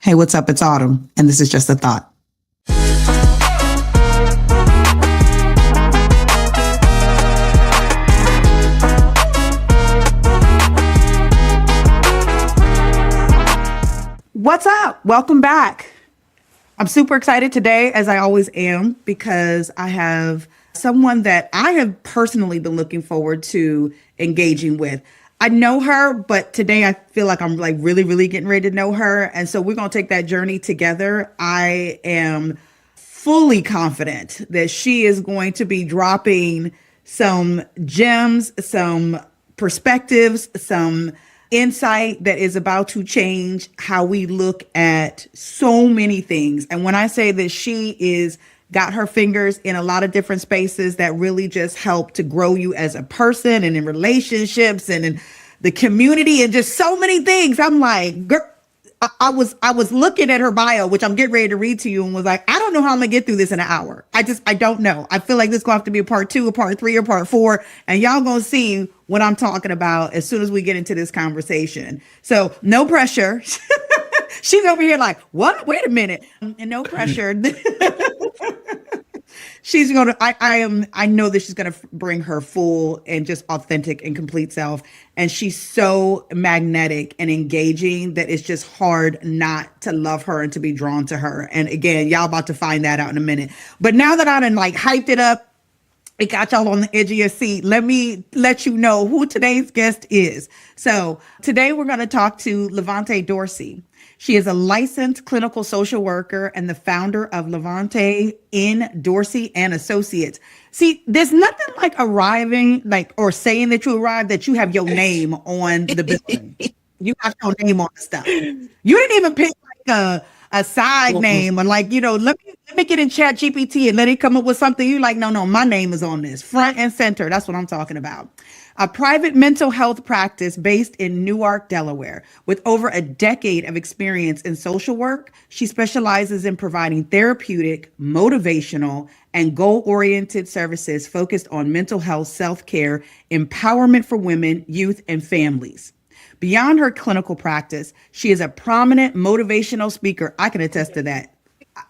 Hey, what's up? It's Autumn, and this is just a thought. What's up? Welcome back. I'm super excited today, as I always am, because I have someone that I have personally been looking forward to engaging with. I know her, but today I feel like I'm like really getting ready to know her. And so we're going to take that journey together. I am fully confident that she is going to be dropping some gems, some perspectives, some insight that is about to change how we look at so many things. And when I say that she is got her fingers in a lot of different spaces that really just help to grow you as a person and in relationships and in the community and just so many things. I'm like, girl, I was looking at her bio, which I'm getting ready to read to you, and was like, I don't know how I'm gonna get through this in an hour. I don't know. I feel like this gonna have to be a part 2, a part 3, or part 4, and y'all gonna see what I'm talking about as soon as we get into this conversation. So no pressure. She's over here like, what? Wait a minute. And no pressure. She's gonna. I know that she's gonna bring her full and just authentic and complete self. And she's so magnetic and engaging that it's just hard not to love her and to be drawn to her. And again, y'all about to find that out in a minute. But now that I done like hyped it up, it got y'all on the edge of your seat. Let me let you know who today's guest is. So today we're going to talk to LaVante Dorsey. She is a licensed clinical social worker and the founder of LaVante in Dorsey and Associates. See, there's nothing like arriving, like, or saying that you arrived, that you have your name on the building. You have your name on the stuff. You didn't even pick like a side name or like, let me get in Chat GPT and let it come up with something. You like, no, my name is on this front and center. That's what I'm talking about. A private mental health practice based in Newark, Delaware. With over a decade of experience in social work, she specializes in providing therapeutic, motivational, and goal-oriented services focused on mental health, self-care, empowerment for women, youth, and families. Beyond her clinical practice, she is a prominent motivational speaker. I can attest to that.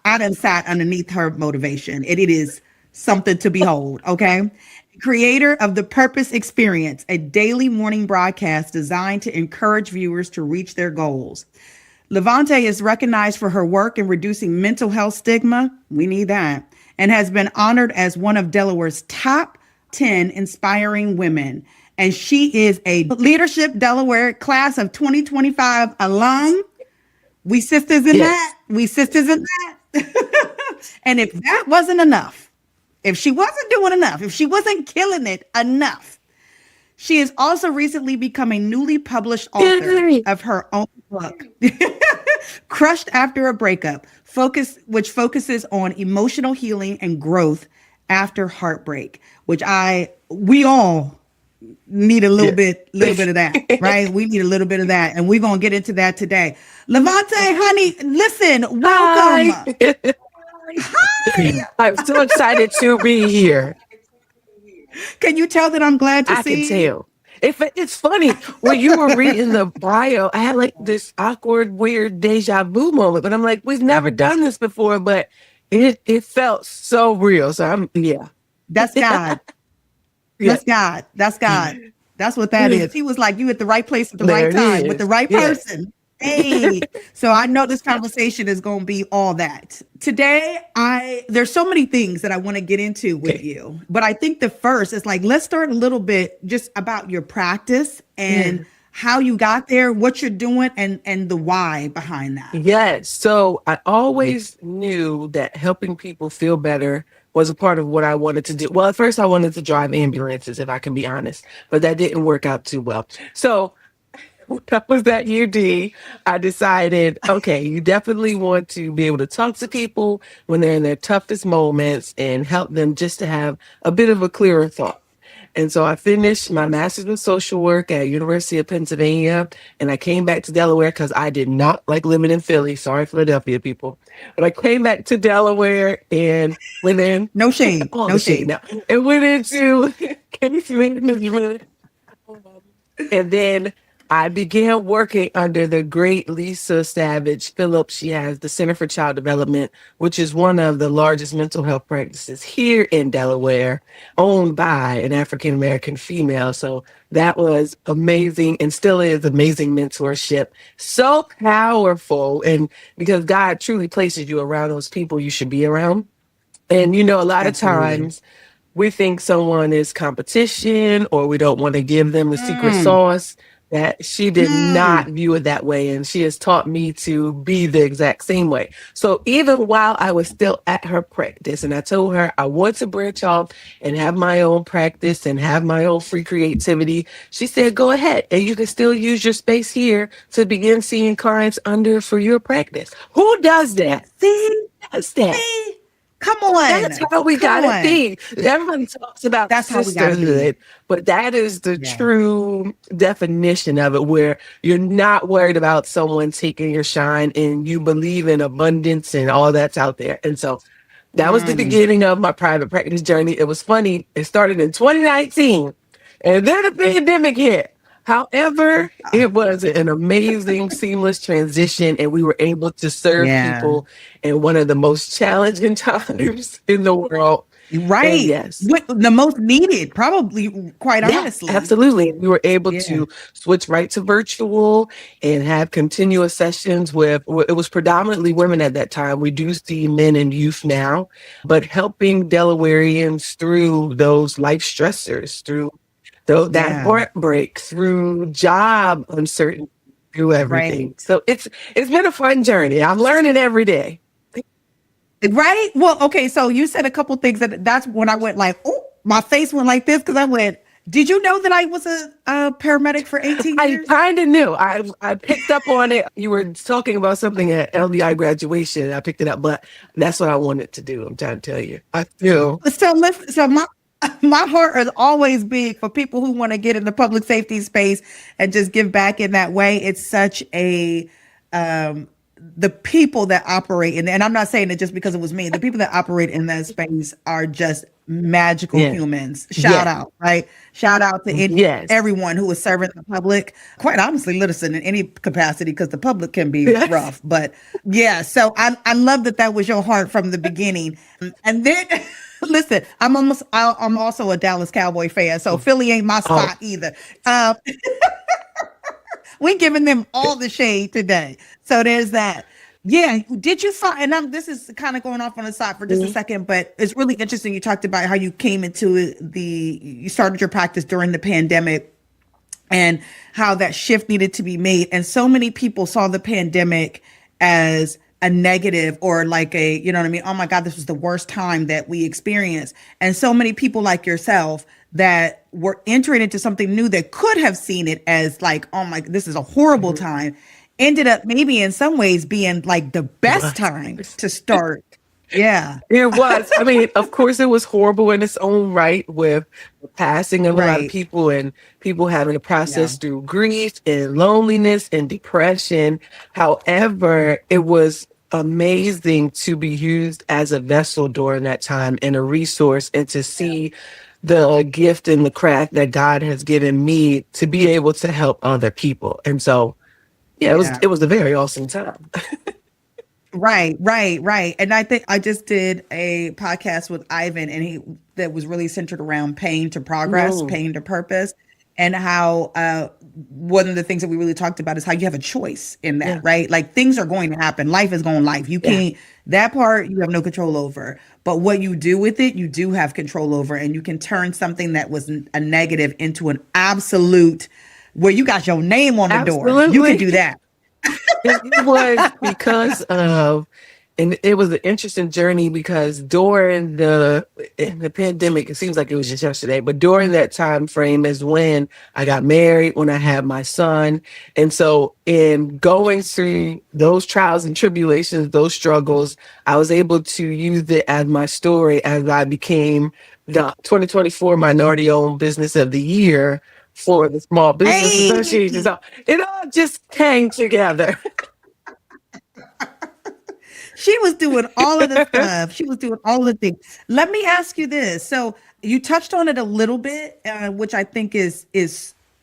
I done sat underneath her motivation, and it is something to behold, okay? Creator of The Purpose Experience, a daily morning broadcast designed to encourage viewers to reach their goals. LaVante is recognized for her work in reducing mental health stigma. We need that. And has been honored as one of Delaware's top 10 inspiring women. And she is a Leadership Delaware class of 2025 alum. We sisters in that. We sisters in that. And if that wasn't enough, if she wasn't doing enough, if she wasn't killing it enough, she has also recently become a newly published author of her own book, Crushed After a Breakup, which focuses on emotional healing and growth after heartbreak, which we all need a little bit of that, right? We need a little bit of that. And we're going to get into that today. LaVante, honey, listen, welcome. Hi. I'm so excited to be here. Can you tell that I'm glad to see? I can tell. It's funny, when you were reading the bio, I had like this awkward, weird deja vu moment, but I'm like, we've never done this before, but it felt so real. So That's God. That's God. That's God. That's what that is. He was like, you at the right place at the right time with the right person. Hey, so I know this conversation is going to be all that. Today, there's so many things that I want to get into with you, but I think the first is like, let's start a little bit just about your practice and how you got there, what you're doing, and the why behind that. Yes. So I always knew that helping people feel better was a part of what I wanted to do. Well, at first I wanted to drive ambulances, if I can be honest, but that didn't work out too well. So when I was at UD, I decided, okay, you definitely want to be able to talk to people when they're in their toughest moments and help them just to have a bit of a clearer thought. And so I finished my master's in social work at University of Pennsylvania, and I came back to Delaware because I did not like living in Philly. Sorry, Philadelphia people. But I came back to Delaware and went in. No shame. No shame. Now. And went into, can you see me? And then I began working under the great Lisa Savage Phillips. She has the Center for Child Development, which is one of the largest mental health practices here in Delaware, owned by an African American female. So that was amazing and still is amazing mentorship. So powerful. And because God truly places you around those people you should be around. And you know, a lot of Absolutely. times we think someone is competition or we don't want to give them the secret Mm, sauce. That she did not mm, view it that way. And she has taught me to be the exact same way. So even while I was still at her practice and I told her I want to branch off and have my own practice and have my own free creativity, she said, go ahead. And you can still use your space here to begin seeing clients under for your practice. Who does that? see, Who does that? see, come That's on, how we come gotta on. be. Everybody talks about That's how we gotta be. sisterhood, but that is the Yeah. true definition of it, where you're not worried about someone taking your shine and you believe in abundance and all that's out there. And so that was the Mm, beginning of my private practice journey. It was funny. It started in 2019 and then the pandemic hit. However, it was an amazing, seamless transition, and we were able to serve yeah. people in one of the most challenging times in the world. And Right. yes, What the most needed, probably, quite yeah, honestly. absolutely. We were able Yeah. to switch right to virtual and have continuous sessions with, it was predominantly women at that time. We do see men and youth now, but helping Delawareans through those life stressors, through that Yeah. heartbreak, through job uncertainty, through Right. everything. So it's been a fun journey. I'm learning every day. Right? Well, okay, so you said a couple things that's when I went like, oh, my face went like this because I went, did you know that I was a paramedic for 18 I years? kind of knew. I picked up on it. You were talking about something at LDI graduation. I picked it up, but that's what I wanted to do. I'm trying to tell you. I feel. So listen, so my heart is always big for people who want to get in the public safety space and just give back in that way. It's such a the people that operate in, and I'm not saying it just because it was me. The people that operate in that space are just magical Yeah. humans. Shout Yeah. out, right? Shout out to Yes. everyone who is serving the public. Quite honestly, listen, in any capacity, because the public can be Yes. rough. But yeah, so I love that that was your heart from the beginning. And then listen, I'm also a Dallas Cowboy fan, so Philly ain't my Oh, spot either. Um, we giving them all the shade today. So there's that. Yeah. Did you find, and this is kind of going off on the side for just a mhm. second, but it's really interesting. You talked about how you came into you started your practice during the pandemic and how that shift needed to be made. And so many people saw the pandemic as a negative or like a, you know what I mean? Oh my God, this was the worst time that we experienced. And so many people like yourself that were entering into something new that could have seen it as like, oh my, this is a horrible Mhm. time, ended up maybe in some ways being like the best time What? to start. Yeah. It was. I mean, of course, it was horrible in its own right with the passing of a lot of Right. people and people having to Yeah. process through grief and loneliness and depression. However, it was amazing to be used as a vessel during that time and a resource and to see the gift and the craft that God has given me to be able to help other people. And so, yeah, Yeah. it was a very awesome time. Right, right, right. And I think I just did a podcast with Ivan and he that was really centered around pain to progress, Mm, pain to purpose, and how one of the things that we really talked about is how you have a choice in that, yeah, right? Like things are going to happen. Life is going life. You yeah, can't that part you have no control over. But what you do with it, you do have control over and you can turn something that was a negative into an absolute where you got your name on the door. You can absolutely. do that. It was because of, and it was an interesting journey because during in the pandemic, it seems like it was just yesterday, but during that time frame is when I got married, when I had my son. And so in going through those trials and tribulations, those struggles, I was able to use it as my story as I became the 2024 Minority Owned Business of the Year for the Small Business Association. Hey, So it all just came together. she was doing all of the stuff. She was doing all the things. Let me ask you this. So you touched on it a little bit, which I think is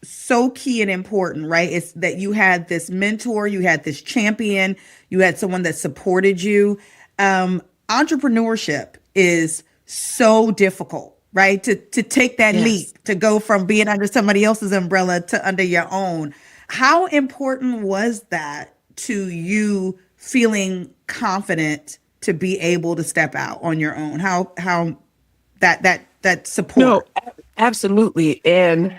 so key and important, right? It's that you had this mentor, you had this champion, you had someone that supported you. Entrepreneurship is so difficult, right? To take that Yes. leap, to go from being under somebody else's umbrella to under your own. How important was that to you feeling confident to be able to step out on your own? How that No, support? absolutely. And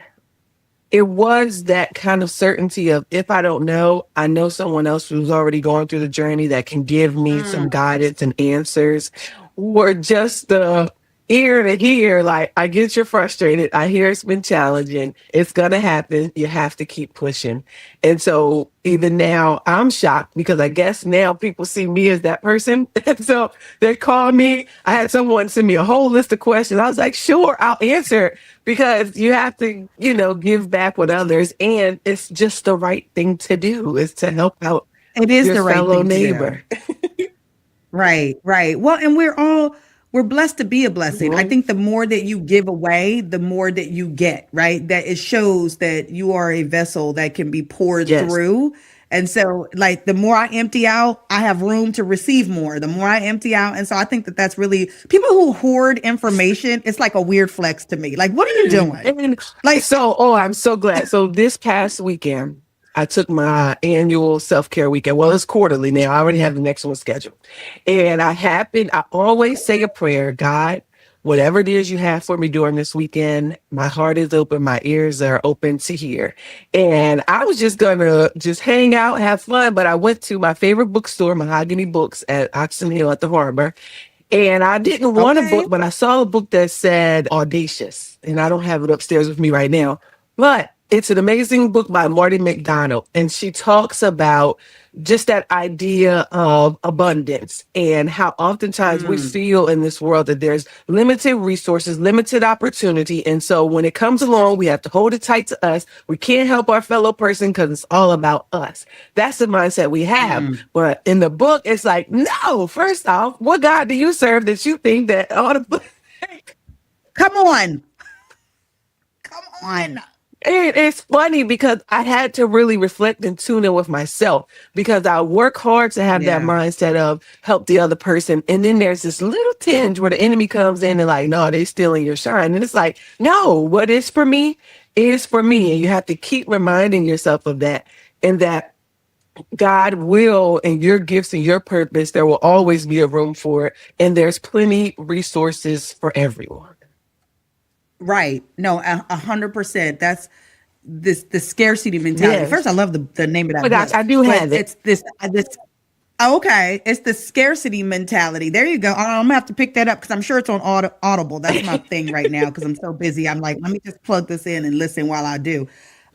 it was that kind of certainty of if I don't know, I know someone else who's already gone through the journey that can give me some Mm. guidance and answers, or just the ear to hear. Like, I get you're frustrated. I hear it's been challenging. It's going to happen. You have to keep pushing. And so even now, I'm shocked because I guess now people see me as that person. And so they call me. I had someone send me a whole list of questions. I was like, sure, I'll answer, because you have to, give back with others. And it's just the right thing to do, is to help out It is your the right fellow thing to do. neighbor. Right, right. Well, and we're blessed to be a blessing. I Mhm. think the more that you give away, the more that you get, right? That it shows that you are a vessel that can be poured Yes. through. And so, like, the more I empty out, I have room to receive more. The more I empty out. And so I think that that's really people who hoard information, it's like a weird flex to me. Like, what are you doing? And Like, so, oh, I'm so glad. So this past weekend, I took my annual self-care weekend. Well, it's quarterly now. I already have the next one scheduled. And I always say a prayer: God, whatever it is you have for me during this weekend, my heart is open, my ears are open to hear. And I was just gonna just hang out, have fun, but I went to my favorite bookstore, Mahogany Books at Oxon Hill at the harbor. And I didn't want a okay. book, but I saw a book that said Audacious, and I don't have it upstairs with me right now. But it's an amazing book by Marty McDonald, and she talks about just that idea of abundance and how oftentimes we Mm, feel in this world that there's limited resources, limited opportunity. And so when it comes along, we have to hold it tight to us. We can't help our fellow person because it's all about us. That's the mindset we have. mm. But in the book, it's like, no, first off, what God do you serve that you think that all the Come on. Come on. And it's funny because I had to really reflect and tune in with myself, because I work hard to have that Yeah. mindset of help the other person. And then there's this little tinge where the enemy comes in and like, no, they stealing your shine. And it's like, no, what is for me is for me. And you have to keep reminding yourself of that, and that God will, and your gifts and your purpose, there will always be a room for it. And there's plenty resources for everyone. Right. No, 100%. That's this the scarcity mentality. First, I Yes. love the name of Oh my that gosh, book, I do but have it. it's this. Oh, okay, it's the scarcity mentality. There you go. I'm gonna have to pick that up because I'm sure it's on Audible. That's my thing right now because I'm so busy. I'm like, let me just plug this in and listen while I do.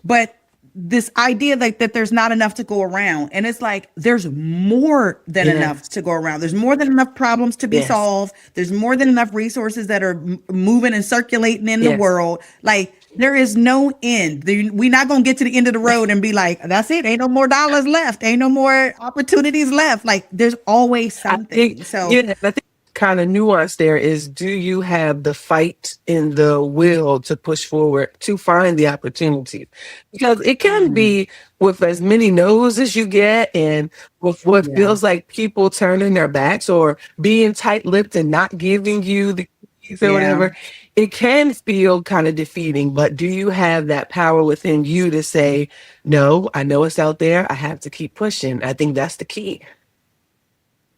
But this idea like that there's not enough to go around, and it's like there's more than enough Yes. to go around. There's more than enough problems to be Yes. solved. There's more than enough resources that are moving and circulating in the Yes. world. Like there is no end. We're not gonna get to the end of the road and be like, that's it. Ain't no more dollars left. Ain't no more opportunities left. Like there's always I think, something. So yeah, I think kind of nuance there is, do you have the fight and the will to push forward to find the opportunities? Because it can mm, be with as many no's as you get, and with what yeah, feels like people turning their backs or being tight-lipped and not giving you the keys or yeah. whatever, it can feel kind of defeating. But do you have that power within you to say, no, I know it's out there, I have to keep pushing? I think that's the key.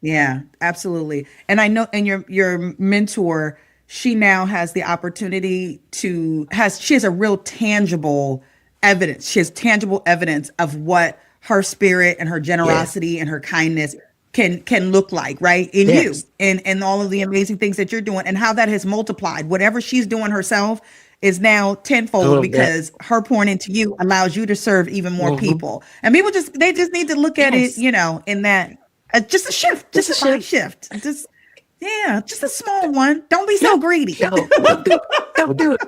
Yeah, absolutely. And I know, and your mentor, she now has the opportunity to has she has a real tangible evidence. She has tangible evidence of what her spirit and her Yes. generosity and her kindness can look like, right? In you Yes. and all of the amazing things that you're doing and how that has multiplied. Whatever she's doing herself is now tenfold Totally. Yes. because her pouring into you allows you to serve even more Mhm. people. And people just need to look at it, Yes. in that just a shift, It's just a a slight shift. shift. Just yeah, just a small one. Don't be so No, greedy. no, don't do it. Don't do it.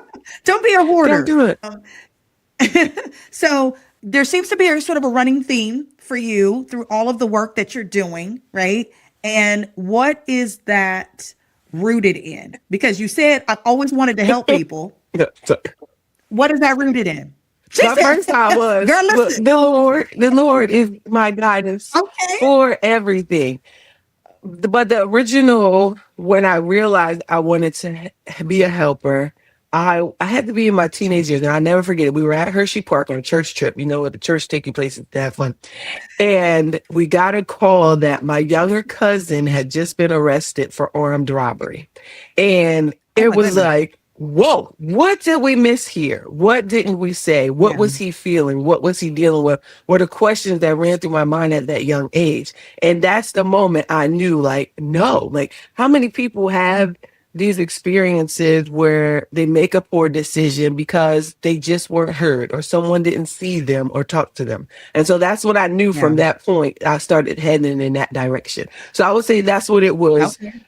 Don't be a Don't hoarder. do it. So there seems to be a sort of a running theme for you through all of the work that you're doing, right? And what is that rooted in? Because you said I've always wanted to help people. Yeah, so What is that rooted in? She My said, first thought was, girl, look, listen. the Lord is my guidance Okay. for everything. But the original, when I realized I wanted to be a helper, I had to be in my teenage years, and I never forget it. We were at Hershey Park on a church trip. You know, at the church taking places to have fun. And we got a call that my younger cousin had just been arrested for armed robbery. And Oh it my was goodness. like, whoa, what did we miss here? What didn't we say? What Yeah. was he feeling? What was he dealing with? Were the questions that ran through my mind at that young age. And that's the moment I knew, like, no, like, how many people have these experiences where they make a poor decision because they just weren't heard or someone didn't see them or talk to them. And so that's what I knew Yeah. from that point. I started heading in that direction. So I would say that's what it was Okay.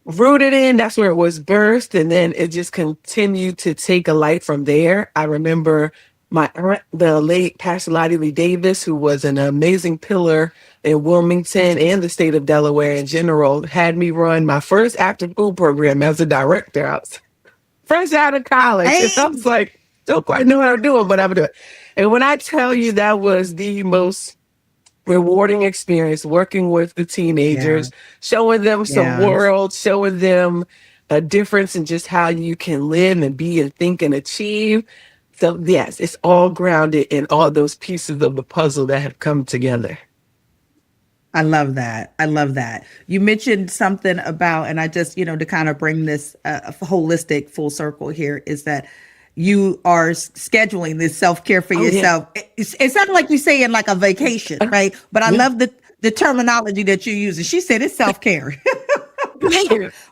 rooted in. That's where it was birthed. And then it just continued to take a light from there. I remember my aunt, the late Pastor Lottie Lee Davis, who was an amazing pillar in Wilmington and the state of Delaware in general, had me run my first after school program as a director. I was fresh out of college. And I Hey. was like, don't quite know how to do it, but I'm gonna do it. And when I tell you that was the most rewarding experience working with the Yeah. teenagers, showing them some Yeah. world, showing them a difference in just how you can live and be and think and achieve. So yes, it's all grounded in all those pieces of the puzzle that have come together. I love that. I love that. You mentioned something about, and I just, to kind of bring this holistic full circle here, is that you are scheduling this self care for Oh yeah. yourself. It sounded like you saying like a vacation, right? But I Yeah. love the terminology that you use. And she said it's self care,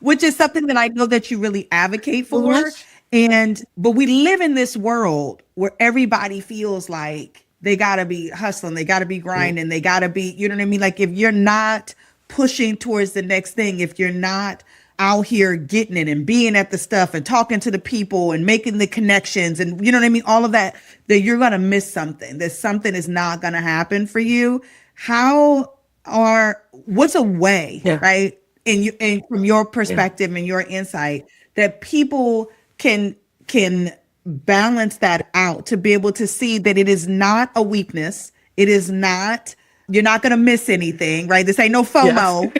which is something that I know that you really advocate for. But we live in this world where everybody feels like they gotta be hustling, they gotta be grinding, they gotta be, you know what I mean? Like if you're not pushing towards the next thing, if you're not out here getting it and being at the stuff and talking to the people and making the connections and you know what I mean, all of that, that you're gonna miss something, that something is not gonna happen for you. How what's a way, Yeah. right? And from your Yeah. perspective and your insight that people can balance that out to be able to see that it is not a weakness. It is not, you're not going to miss anything, right? This ain't no Yes. FOMO,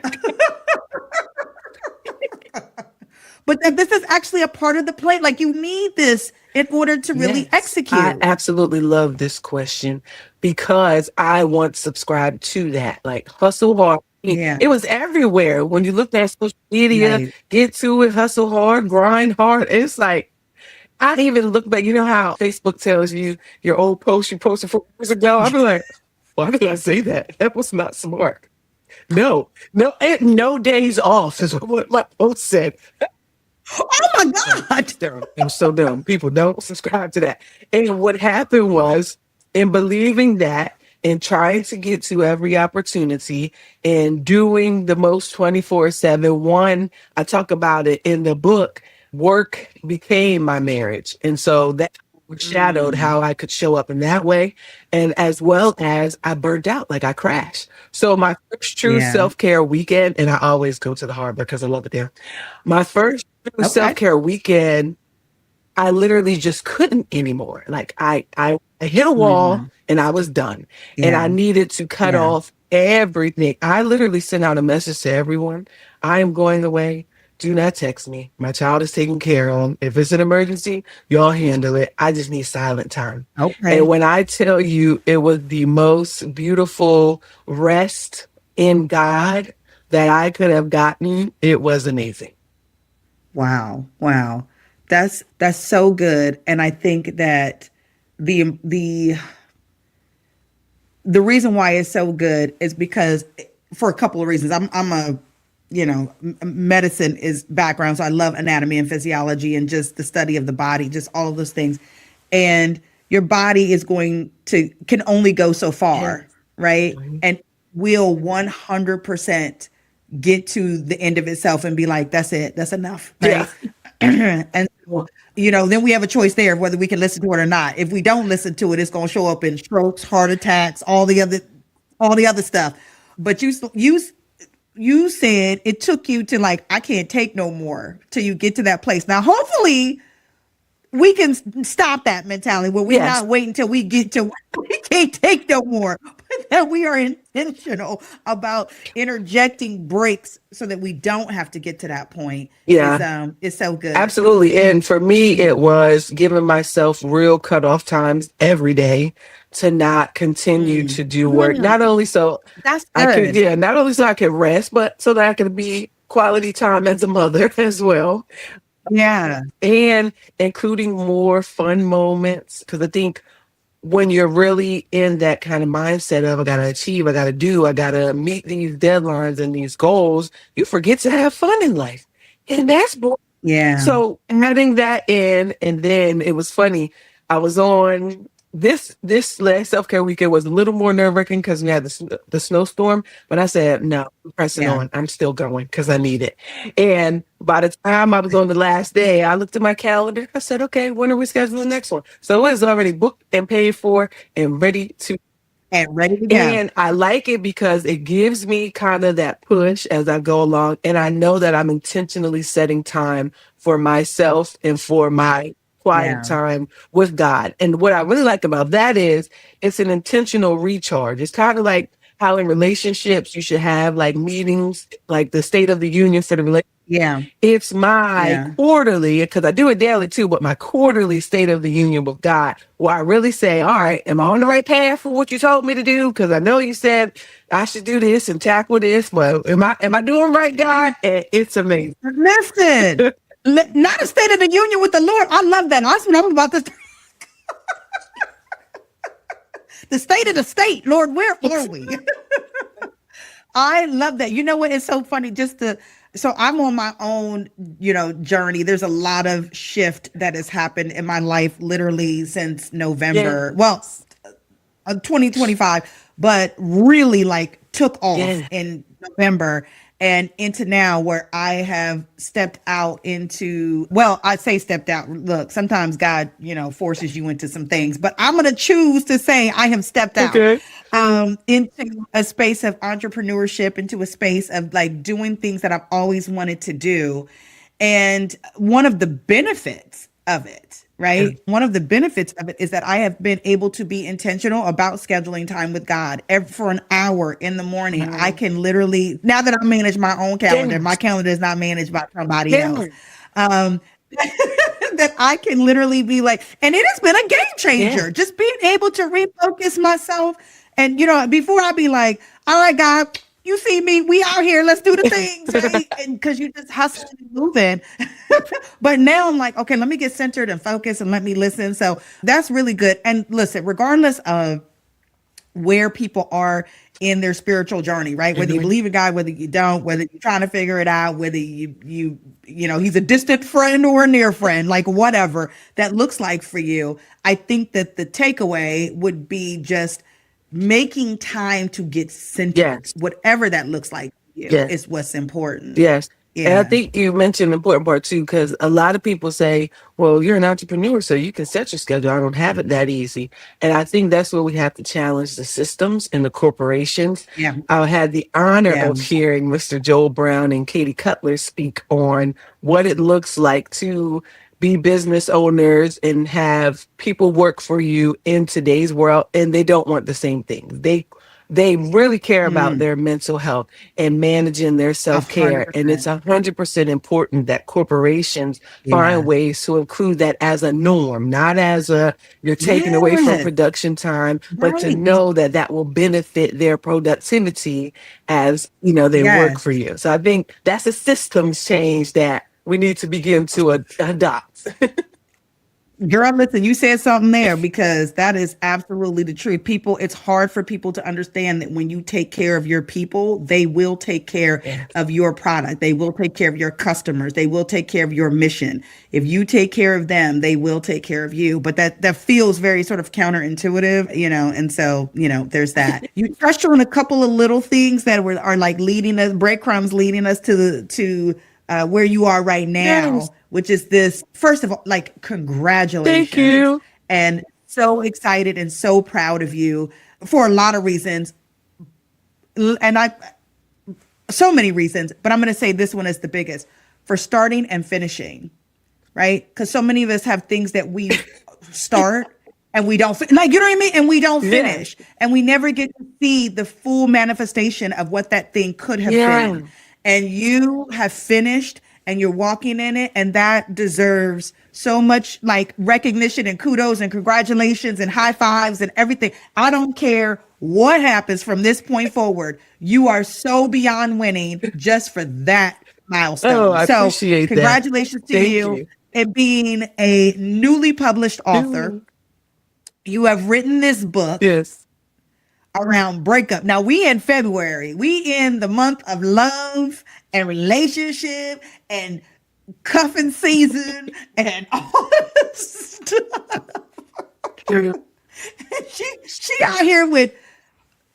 but that this is actually a part of the play. Like you need this in order to really Yes, I execute. absolutely love this question because I once subscribed to that. Like hustle hard. Yeah. It was everywhere. When you looked at social media, Right. get to it, hustle hard, grind hard. It's like I even look back. You know how Facebook tells you your old post you posted 4 years ago? I'd be like, why did I say that? That was not smart. No, no, no days off is what my post said. Oh my Oh, God. it's dumb. It was so dumb. People don't subscribe to that. And what happened was, in believing that and trying to get to every opportunity and doing the most 24/7, one, I talk about it in the book, work became my marriage. And so that shadowed Mm, how I could show up in that way. And as well as I burned out, like I crashed. So my first true yeah. self-care weekend, and I always go to the harbor because I love it there. My first Okay. self-care weekend, I literally just couldn't anymore. Like I hit a wall Mm, and I was done. And yeah. I needed to cut Yeah. off everything. I literally sent out a message to everyone. I am going away. Do not text me. My child is taken care of. If it's an emergency, y'all handle it. I just need silent time. And Okay. when I tell you it was the most beautiful rest in God that I could have gotten, it was amazing. Wow. Wow. That's so good. And I think that the the reason why it's so good is because for a couple of reasons. I'm a medicine is background, so I love anatomy and physiology and just the study of the body, just all of those things. And your body is going to can only go so far, Yes. right? Mhm. And will 100% get to the end of itself and be like, that's it, that's enough, Yeah. right? And so, then we have a choice there of whether we can listen to it or not. If we don't listen to it, it's going to show up in strokes, heart attacks, all the other stuff. But you said it took you to like, I can't take no more till you get to that place. Now, hopefully we can stop that mentality where we Yes. not wait until we get to we can't take no more, but that we are intentional about interjecting breaks so that we don't have to get to that point Yeah. is so good. Absolutely. And for me, it was giving myself real cutoff times every day to not continue Mm. to do work. Mm, Not only so that's I could, good. yeah, not only so I could rest, but so that I could be quality time as a mother as well. Yeah. And including more fun moments. Cause I think when you're really in that kind of mindset of I gotta achieve, I gotta do, I gotta meet these deadlines and these goals, you forget to have fun in life. And that's Yeah. so adding that in, and then it was funny. I was on this last self care weekend was a little more nerve wracking because we had the snowstorm. But I said no, I'm pressing Yeah. on. I'm still going because I need it. And by the time I was on the last day, I looked at my calendar. I said, okay, when are we scheduling the next one? So it was already booked and paid for and ready to. And ready to go. And I like it because it gives me kind of that push as I go along. And I know that I'm intentionally setting time for myself and for my quiet Yeah. time with God. And what I really like about that is it's an intentional recharge. It's kind of like how in relationships you should have like meetings, like the State of the Union for the relationship. Yeah. It's my Yeah. quarterly, because I do it daily too, but my quarterly State of the Union with God, where I really say, all right, am I on the right path for what you told me to do? Because I know you said I should do this and tackle this, but am I doing right, God? And it's amazing. Listen, not a state of the union with the Lord. I love that. That's what I'm about to. The state of the state, Lord, where are we? I love that. You know what? It's so funny. So I'm on my own, journey. There's a lot of shift that has happened in my life, literally since Yeah. November. Well, 2025, but really like took off Yeah. in November and into now where I have stepped out into, well, I say stepped out. Look, sometimes God, forces you into some things, but I'm going to choose to say I have stepped out Okay. into a space of entrepreneurship, into a space of like doing things that I've always wanted to do. And one of the benefits of it, Yeah. right? One of the benefits of it is that I have been able to be intentional about scheduling time with God for an hour in the morning. I Mhm. can literally, now that I manage my own calendar, my Yes. calendar is not managed by somebody else. Yes. Um, that I can literally be like, and it has been a game Yeah. changer, just being able to refocus myself. And, before I be like, all right, God, you see me, we out here, let's do the things, right? And because you just hustling and moving. But now I'm like, okay, let me get centered and focused and let me listen. So that's really good. And listen, regardless of where people are in their spiritual journey, right? Whether you Mhm. believe in God, whether you don't, whether you're trying to figure it out, whether he's a distant friend or a near friend, like whatever that looks like for you. I think that the takeaway would be just making time to get centered, Yes. whatever that looks like for you Yes. is what's important. Yes. And I Yeah. think you mentioned an important part too, because a lot of people say, well, you're an entrepreneur, so you can set your schedule. I don't have it that easy. And I think that's where we have to challenge the systems and the corporations. Yeah. I had the honor Yeah. of hearing Mr. Joel Brown and Katie Cutler speak on what it looks like to be business owners and have people work for you in today's world, and they don't want the same things. They really care about Mm, their mental health and managing their a self hundred care. And it's percent. 100% important that corporations find Yes. ways to include that as a norm, not as a you're taking away from Yes. production time, but to Right. know that that will benefit their productivity as they work Yes. for you. So I think that's a systems change that we need to begin to adopt. Girl, listen, you said something there because that is absolutely the truth. It's hard for people to understand that when you take care of your people, they will take care Yeah. of your product. They will take care of your customers. They will take care of your mission. If you take care of them, they will take care of you. But that feels very sort of counterintuitive, and so, there's that. You touched on a couple of little things that are like leading us, breadcrumbs leading us to where you are right Yes. now, which is this, first of all, like, Thank congratulations. you. And so excited and so proud of you for a lot of reasons. And so many reasons, but I'm going to say this one is the biggest for starting and finishing. right? Because so many of us have things that we start and we don't like, you know what I mean? And we don't Yeah. finish, and we never get to see the full manifestation of what that thing could have Yeah. been. And you have finished and you're walking in it, and that deserves so much like recognition and kudos and congratulations and high fives and everything. I don't care what happens from this point forward. You are so beyond winning just for that Oh, milestone. I So, appreciate that. congratulations to Thank you you. and being a newly published author. Ooh, You have written this book yes. around breakup. Now we in February. We in the month of love and relationship and cuffing season and all this stuff. She out here with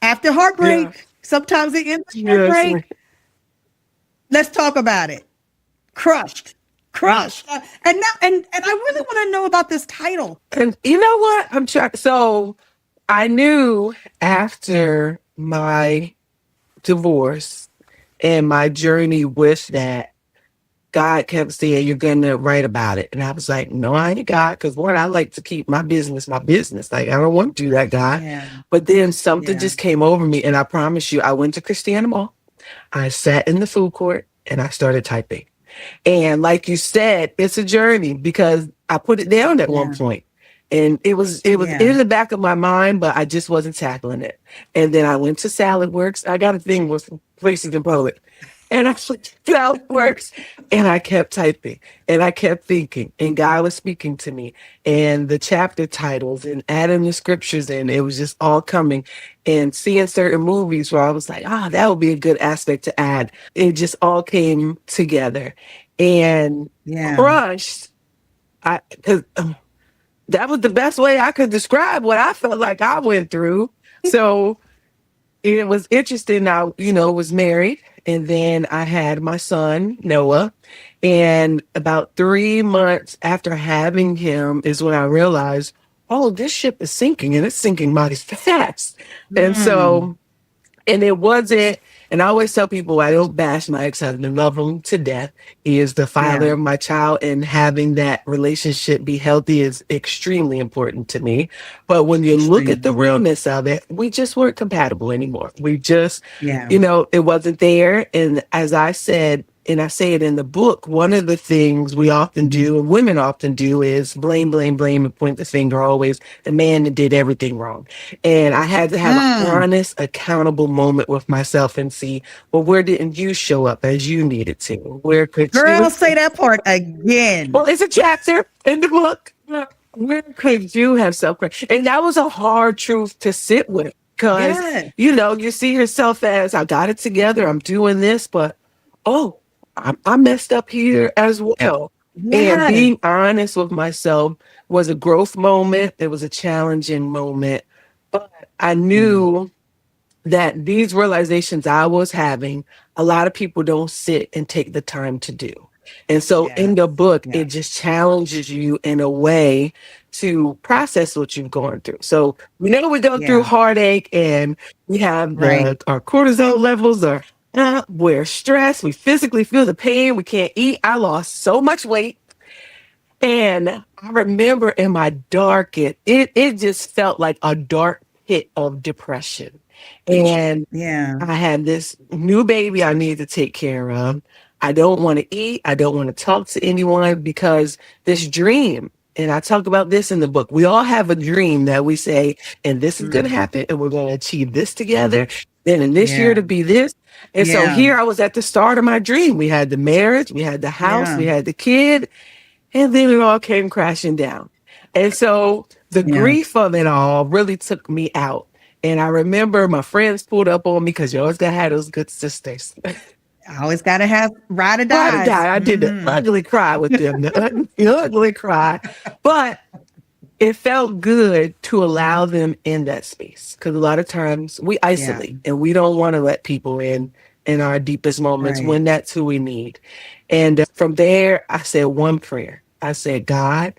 after Yeah. heartbreak. Sometimes it ends with Yes. heartbreak. Let's talk about it. Crushed. Crushed. And now and I really want to know about this title. And you know what? I'm trying. So I knew after my divorce and my journey with that, God kept saying, "You're going to write about it." And I was like, "No, I ain't God." Because one, I like to keep my business, my business. Like, I don't want to do that, God. Yeah. But then something Yeah. just came over me. And I promise you, I went to Christiana Mall. I sat in the food court and I started typing. And like you said, it's a journey because I put it down at one Yeah. point. And it was Yeah. in the back of my mind, but I just wasn't tackling it. And then I went to Salad Works. I got a thing with places in public. And I went to Salad Works and I kept typing and I kept thinking. And God was speaking to me. And the chapter titles and adding the scriptures in, it was just all coming. And seeing certain movies where I was like, that would be a good aspect to add. It just all came together. And Yeah. crushed. Because that was the best way I could describe what I felt like I went through. So it was interesting. I, was married, and then I had my son, Noah. And about 3 months after having him is when I realized, oh, this ship is sinking and it's sinking mighty fast. And Mm. so and it wasn't, and I always tell people I don't bash my ex-husband, love him to death. He is the Yeah. father of my child, and having that relationship be healthy is extremely important to me. But when you look at the Extremely. realness of it, we just weren't compatible anymore. We just, Yeah. it wasn't there. And as I said, and I say it in the book, one of the things we often do, and women often do, is blame, blame, blame, and point the finger always the man that did everything wrong. And I had to have an Mm. honest, accountable moment with myself and see, well, where didn't you show up as you needed to? Where could Girl, you? say that part again. Well, it's a chapter in the book. Where could you have self correction? And that was a hard truth to sit with because, Yeah. you see yourself as, I got it together, I'm doing this, but oh, I messed up here as well. And Yeah. being honest with myself was a growth moment. It was a challenging moment. But I Mm. knew that these realizations I was having, a lot of people don't sit and take the time to do. And so Yeah. in the book, Yeah. it just challenges you in a way to process what you've gone through. So we know we go through Yeah. heartache and we have Right. our cortisol levels are we're stressed. We physically feel the pain. We can't eat. I lost so much weight. And I remember in my darkest, it just felt like a dark pit of depression. And Yeah. I had this new baby I need to take care of. I don't want to eat. I don't want to talk to anyone because this dream, and I talk about this in the book, we all have a dream that we say, and this is going to Mm. happen, and we're going to achieve this together. Then in this year Yeah. to be this. And so Yeah. here I was at the start of my dream. We had the marriage, we had the house, Yeah. we had the kid, and then it all came crashing down. And so the Yeah. grief of it all really took me out. And I remember my friends pulled up on me because you always got to have those good sisters. I always gotta have ride or Ride or dies. die. I did the Mm. ugly cry with them, the ugly cry. But it felt good to allow them in that space because a lot of times we Yeah. isolate and we don't want to let people in our deepest moments Right. when that's who we need. And from there, I said one prayer. I said, God,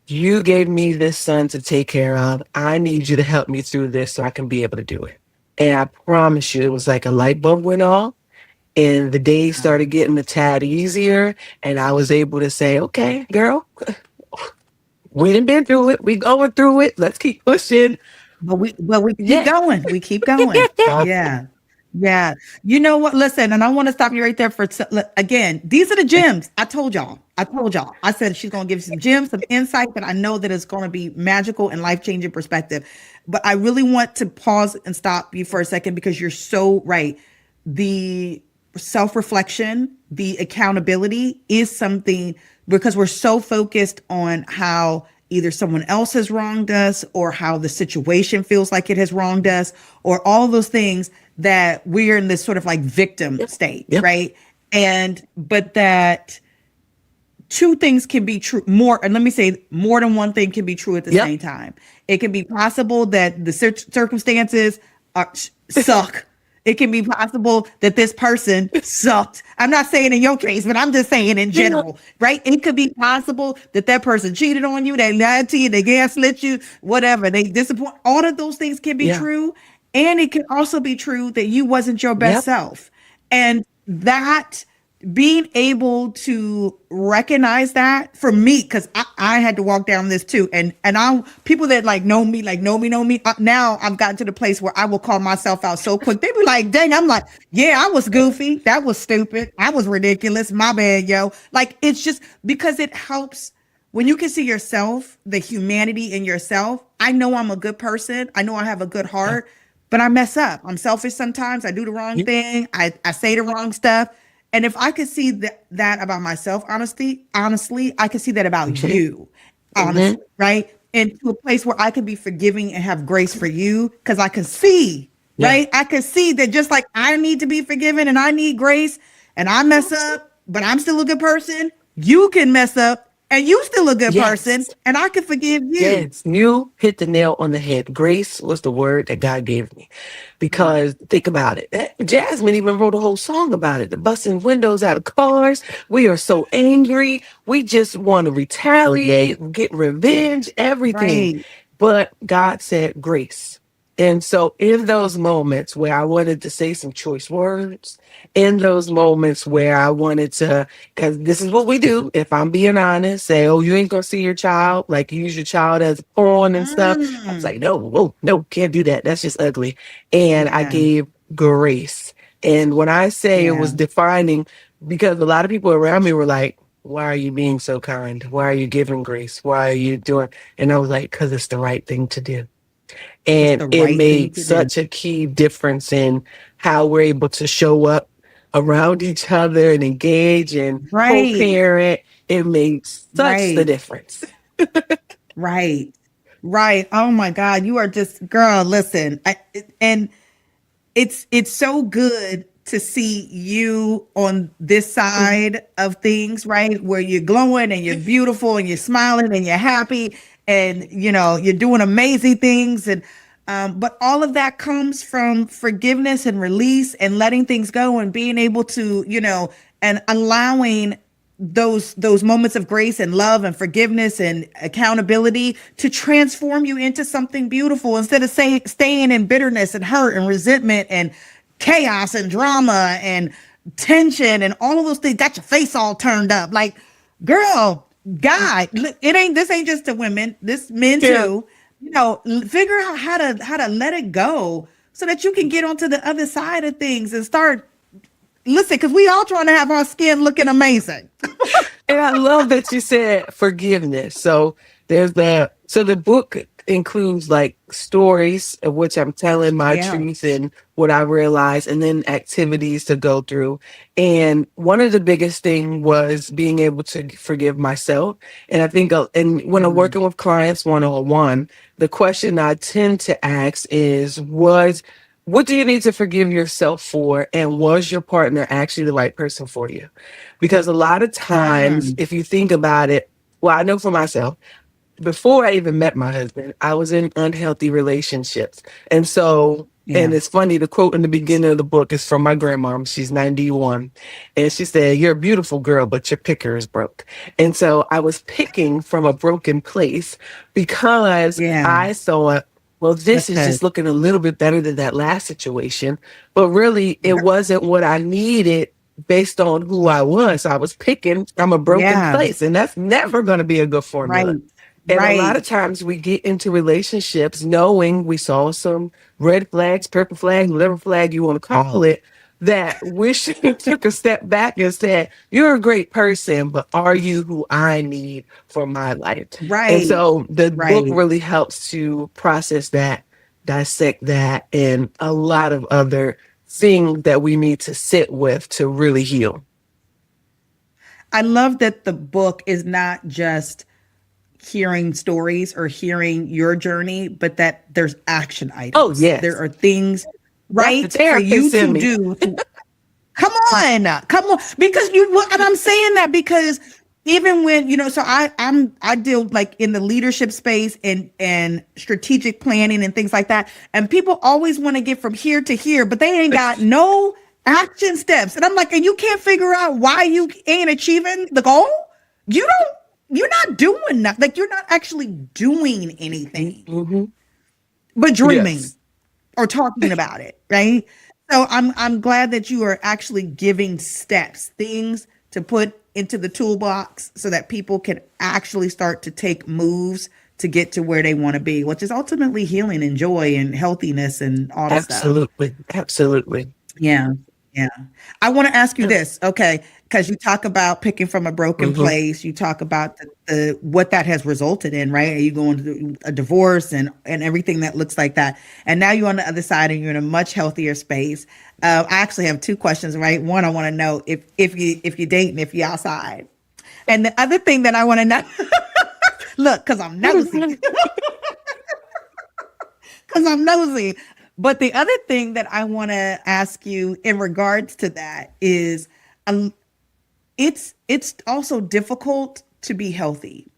you gave me this son to take care of. I need you to help me through this so I can be able to do it. And I promise you, it was like a light bulb went off. And the days Wow. started getting a tad easier. And I was able to say, okay, girl, we done been through it. We going through it. Let's keep pushing. But we keep Yeah. going. We keep going. Yeah. Yeah. You know what? Listen, and I want to stop you right there again. These are the gems. I told y'all. I told y'all. I said she's going to give you some gems, some insight that I know that is going to be magical and life-changing perspective. But I really want to pause and stop you for a second because you're so right. The self-reflection, the accountability is something because we're so focused on how either someone else has wronged us or how the situation feels like it has wronged us or all those things that we're in this sort of like victim Yep. state, Yep. right? And but that two things can be true more, and let me say more than one thing can be true at the Yep. same time. It can be possible that the circumstances suck. It can be possible that this person sucked. I'm not saying in your case, but I'm just saying in Yeah. general, right? It could be possible that that person cheated on you, they lied to you, they gaslit you, whatever. They disappoint. All of those things can be Yeah. true, and it can also be true that you wasn't your best Yep. self, and that being able to recognize that for me, because I had to walk down this too, and I people that like know me. Now I've gotten to the place where I will call myself out so quick. They be like, "Dang!" I'm like, "Yeah, I was goofy. That was stupid. I was ridiculous. My bad, yo." Like it's just because it helps when you can see yourself, the humanity in yourself. I know I'm a good person. I know I have a good Yeah. heart, but I mess up. I'm selfish sometimes. I do the wrong You- thing. I say the wrong stuff. And if I could see that about myself, honestly, I could see that about Mhm. you, Mhm. honestly, right? And to a place where I can be forgiving and have grace for you, because I can see, Yeah. right? I can see that just like I need to be forgiven and I need grace, and I mess up, but I'm still a good person. You can mess up, and you still a good person, Yes. and I can forgive you. Yes, you hit the nail on the head. Grace was the word that God gave me. Because think about it. Jasmine even wrote a whole song about it. The busting windows out of cars. We are so angry. We just want to retaliate, get revenge, everything. Right. But God said grace. And so, in those moments where I wanted to say some choice words, in those moments where I wanted to, because this is what we do, if I'm being honest, say, oh, you ain't gonna see your child, like use your child as a pawn and stuff. I was Mm, like, no, whoa, no, can't do that. That's just ugly. And I yeah. gave grace. And when I say it was Yeah. defining, because a lot of people around me were like, why are you being so kind? Why are you giving grace? Why are you doing? And I was like, because it's the right thing to do. It's And the it right thing made to do. such a key difference in how we're able to show up around each other and engage and Right. co-parent. It made such the Right. difference. Right. Right. Oh my God. You are just, girl, listen. And it's so good to see you on this Mhm. side of things, right? Where you're glowing and you're beautiful and you're smiling and you're happy and you're doing amazing things and but all of that comes from forgiveness and release and letting things go and being able to, and allowing those moments of grace and love and forgiveness and accountability to transform you into something beautiful instead of staying in bitterness and hurt and resentment and chaos and drama and tension and all of those things. Got your face all turned up like, girl, guy, this ain't just to women, this men Yeah. too. Figure out how to let it go so that you can get onto the other side of things and start. Listen, because we all trying to have our skin looking amazing. And I love that you said forgiveness. So there's that. So the book includes like stories of which I'm telling my Yeah. truth and what I realized, and then activities to go through. And one of the biggest thing was being able to forgive myself. And I think, and when I'm Mm, working with clients one on one, the question I tend to ask is, what do you need to forgive yourself for? And was your partner actually the right person for you? Because a lot of times, mm, if you think about it, well, I know for myself, before I even met my husband, I was in unhealthy relationships. And so, and yeah. it's funny, the quote in the beginning of the book is from my grandmom. She's 91. And she said, you're a beautiful girl, but your picker is broke. And so I was picking from a broken place because Yeah. I saw it. well, That's this is good. just looking a little bit better than that last situation. But really, it Yep. wasn't what I needed based on who I was. I was picking from a broken Yeah. place, and that's never going to be a good formula. Right. And a lot Right. of times we get into relationships knowing we saw some red flags, purple flag, whatever flag you want to call it, that we should have took a step back and said, you're a great person, but are you who I need for my life? And Right. so the book Right. really helps to process that, dissect that, and a lot of other things that we need to sit with to really heal. I love that the book is not just hearing stories or hearing your journey, but that there's action Oh, items. There yes. are things, That's the right, for you therapist in to me. do to come on, because you. And I'm saying that because even when so I deal like in the leadership space and strategic planning and things like that, and people always want to get from here to here, but they ain't got no action steps, and I'm like, and you can't figure out why you ain't achieving the goal. You don't. You're not doing that. Like you're not actually doing anything Hmm. but dreaming Yes. or talking about it, right? So I'm glad that you are actually giving steps, things to put into the toolbox so that people can actually start to take moves to get to where they want to be, which is ultimately healing and joy and healthiness and all the stuff. Absolutely. Absolutely. Yeah. Yeah. I want to ask you this, okay? Because you talk about picking from a broken Hmm. place. You talk about the what that has resulted in, right? Are you going through a divorce and everything that looks like that? And now you're on the other side and you're in a much healthier space. I actually have two questions, right? One, I want to know if you're dating, if you're outside. And the other thing that I want to know, look, because I'm nosy. Because I'm nosy. But the other thing that I want to ask you in regards to that is, um, it's also difficult to be healthy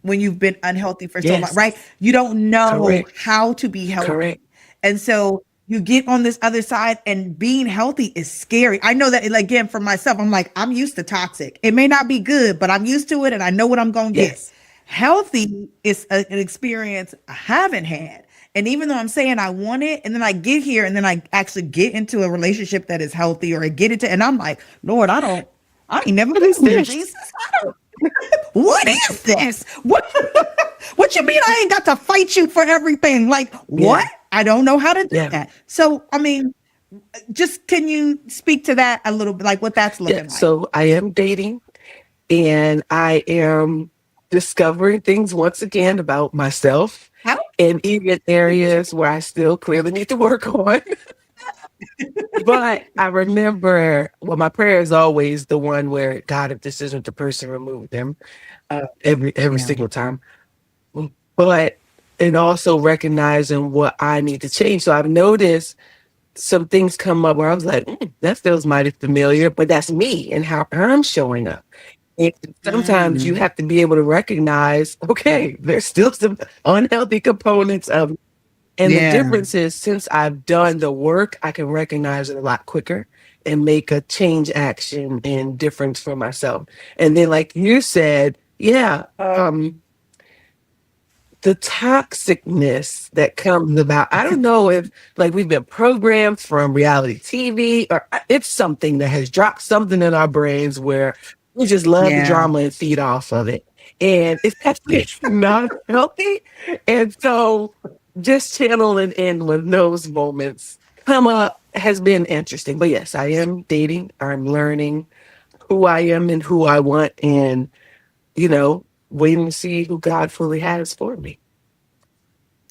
when you've been unhealthy for so long, Yes. right? You don't know Correct. how to be healthy, Correct. and so you get on this other side, and being healthy is scary. I know that, like, again, for myself, I'm like, I'm used to toxic. It may not be good, but I'm used to it, and I know what I'm gonna get. Yes. Healthy is an experience I haven't had. And even though I'm saying I want it, and then I get here, and then I actually get into a relationship that is healthy, or I get into, and I'm like, Lord, I ain't never What is been here, this? Jesus. I don't, what is this? What, what you mean I ain't got to fight you for everything? Like, what? Yeah. I don't know how to do Yeah. that. So, I mean, just can you speak to that a little bit, like what that's Yeah. looking like? So I am dating and I am discovering things once again about myself How? and even areas where I still clearly need to work on. But I remember, well, my prayer is always the one where God, if this isn't the person, remove them every Yeah. single time. But and also recognizing what I need to change. So I've noticed some things come up where I was like, that feels mighty familiar, but that's me and how I'm showing up. And sometimes you Mm, have to be able to recognize, okay, there's still some unhealthy components of, and the yeah. difference is since I've done the work, I can recognize it a lot quicker and make a change action and difference for myself. And then, like you said, yeah, the toxicness that comes about. I don't know if like we've been programmed from reality TV or it's something that has dropped something in our brains where we just love the Yeah. drama and feed off of it. And it's actually not healthy. And so just channeling in when those moments come up has been interesting. But yes, I am dating. I'm learning who I am and who I want and, waiting to see who God fully has for me.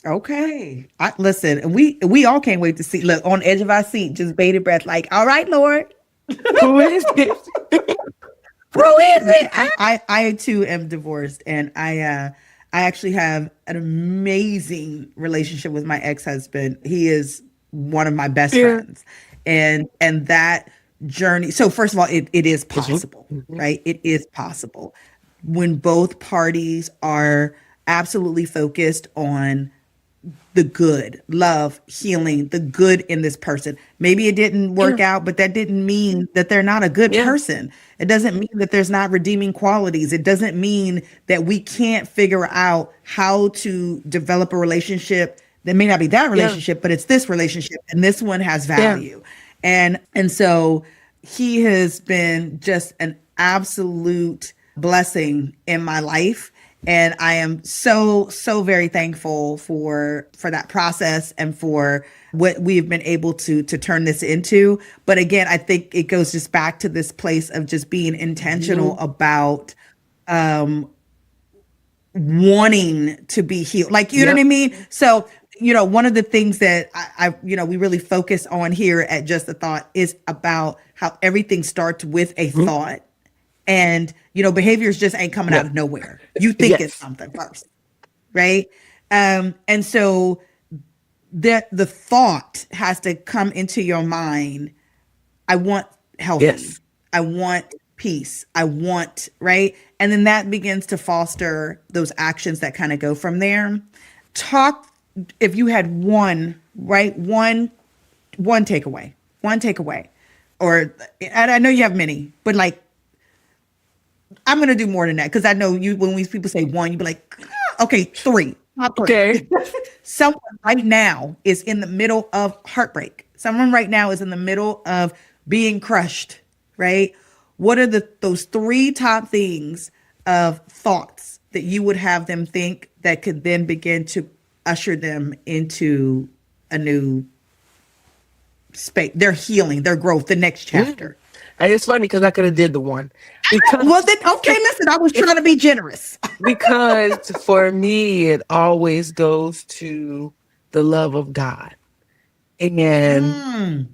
Okay. Listen, and we all can't wait to see. Look, on the edge of our seat, just bated breath, like, all right, Lord, Who is it? who is it? I too am divorced, and I actually have an amazing relationship with my ex-husband. He is one of my best Yeah. friends. And that journey. So first of all, it is Mhm, possible, mhm. right? It is possible when both parties are absolutely focused on the good, love, healing, the good in this person. Maybe it didn't Yeah, work out, but that didn't mean that they're not a good yeah, person. It doesn't mean that there's not redeeming qualities. It doesn't mean that we can't figure out how to develop a relationship It may not be that Yeah. relationship, but it's this relationship, and this one has Yeah. value. And so he has been just an absolute blessing in my life. And I am so very thankful for that process and for what we've been able to turn this into. But again, I think it goes just back to this place of just being intentional Mhm. about wanting to be healed. Like, you know what Yep. I mean? So, one of the things that we really focus on here at Just a Thought is about how everything starts with a Mhm. thought. And, behaviors just ain't coming out Yep. of nowhere. You think it's Yes. something first, right? And so the thought has to come into your mind. I want healthy. Yes. I want peace. I want, right? And then that begins to foster those actions that kind of go from there. Talk, if you had one, right? One takeaway. One takeaway. Or and I know you have many, but like I'm gonna do more than that because I know you when we people say one, you be like, "Ah, okay, three. Top three." Okay. Someone right now is in the middle of heartbreak. Someone right now is in the middle of being crushed, right? What are those three top things of thoughts that you would have them think that could then begin to usher them into a new space, their healing, their growth, the next Mm. chapter? And it's funny because I could have did the one because Well, then, okay, listen, I was trying to be generous. because for me it always goes to the love of God. And Mm,